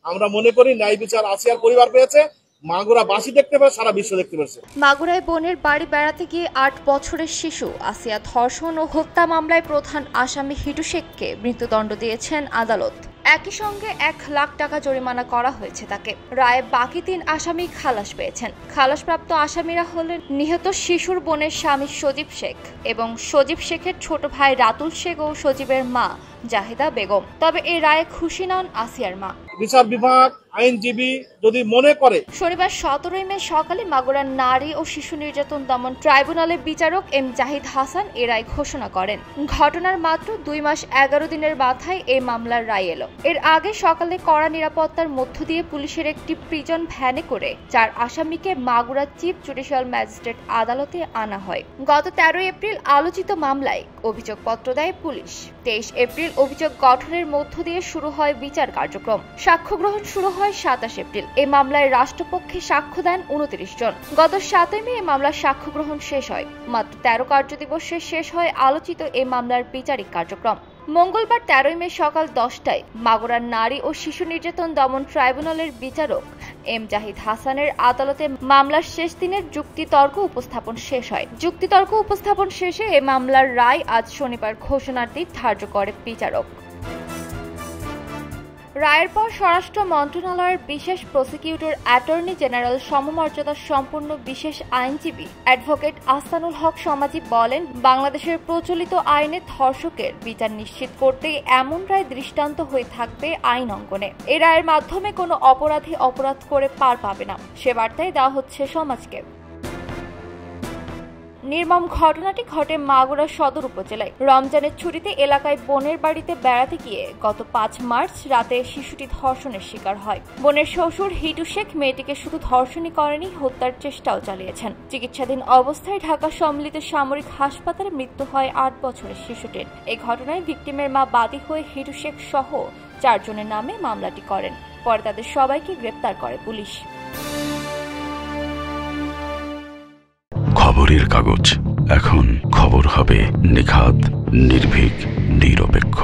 আমরা মনে করি ন্যায় বিচার আসিয়ার পরিবার পেয়েছে, মাগুরাবাসী দেখতে পারে, সারা বিশ্ব দেখতে পাচ্ছে। মাগুরায় বোনের বাড়ি বেড়াতে গিয়ে 8 বছরের শিশু আসিয়া ধর্ষণ ও হত্যা মামলায় প্রধান আসামি হিটু শেখকে মৃত্যুদণ্ড দিয়েছেন আদালত। একই সঙ্গে 1 লাখ টাকা জরিমানা করা হয়েছে তাকে। রায়ে বাকি 3 আসামি খালাস পেয়েছেন। খালাসপ্রাপ্ত আসামিরা হলেন নিহত শিশুর বোনের স্বামী সজীব শেখ এবং সজীব শেখের ছোট ভাই রাতুল শেখ ও সজীবের মা জাহিদা বেগম। তবে এই রায়ে খুশি নন আসিয়ার মা। বিচার বিভাগ আইনজীবী যদি মনে করে। শনিবার 17 মে সকালে মাগুরার নারী ও শিশু নির্যাতন দমন ট্রাইব্যুনালের বিচারক এম জাহিদ হাসান এ রায় ঘোষণা করেন। ঘটনার মাত্র 2 মাস 11 দিনের মাথায় এই মামলার রায় এলো। এর আগে সকালে কড়া নিরাপত্তার মধ্য দিয়ে পুলিশের একটি প্রিজন ভ্যানে করে 4 আসামিকে মাগুরা চিফ জুডিশিয়াল ম্যাজিস্ট্রেট আদালতে আনা হয়। গত 13 এপ্রিল আলোচিত মামলায় অভিযোগপত্র দেয় পুলিশ। 23 এপ্রিল অভিযোগ গঠনের মধ্য দিয়ে শুরু হয় বিচার কার্যক্রম। সাক্ষ্য গ্রহণ শুরু হয় 27 এপ্রিল। এই মামলায় রাষ্ট্রপক্ষে সাক্ষ্য দেন 29 জন। গত 7 মে এই মামলার সাক্ষ্য গ্রহণ শেষ হয়। মাত্র 13 কার্যদিবসে শেষ হয় আলোচিত এই মামলার বিচারিক কার্যক্রম। মঙ্গলবার 13 মে সকাল 10টায় মাগুরার নারী ও শিশু নির্যাতন দমন ট্রাইব্যুনালের বিচারক এম জাহিদ হাসানের আদালতে মামলার শেষ দিনের যুক্তিতর্ক উপস্থাপন শেষ হয়। যুক্তিতর্ক উপস্থাপন শেষে এই মামলার রায় আজ শনিবার ঘোষণার দিন ধার্য করে বিচারক। রায়ের পর স্বরাষ্ট্র মন্ত্রণালয়ের বিশেষ প্রসিকিউটর অ্যাটর্নি জেনারেল সমমর্যাদা সম্পন্ন বিশেষ আইনজীবী অ্যাডভোকেট আহসানুল হক সমাজি বলেন, বাংলাদেশের প্রচলিত আইনে ধর্ষকের বিচার নিশ্চিত করতে এমন রায় দৃষ্টান্ত হয়ে থাকবে আইন অঙ্গনে। এই রায়ের মাধ্যমে কোনো অপরাধী অপরাধ করে পার পাবে না, সে বার্তাই দেওয়া হচ্ছে সমাজকে। নির্মম ঘটনাটি ঘটে মাগুরা সদর উপজেলায়। রমজানের ছুটিতে এলাকায় বোনের বাড়িতে বেড়াতে গিয়ে গত 5 মার্চ রাতে শিশুটি ধর্ষণের শিকার হয়। বোনের শ্বশুর হিটু শেখ মেয়েটিকে শুধু ধর্ষণই করেনি, হত্যার চেষ্টাও চালিয়েছেন। চিকিৎসাধীন অবস্থায় ঢাকা সম্মিলিত সামরিক হাসপাতালে মৃত্যু হয় 8 বছরের শিশুটির। এই ঘটনায় ভিকটিমের মা বাদী হয়ে হিটু শেখ সহ 4 জনের নামে মামলাটি করেন। পরে তাদের সবাইকে গ্রেপ্তার করে পুলিশ। খবরের কাগজ, এখন খবর হবে নিখাত, নির্ভীক, নিরপেক্ষ।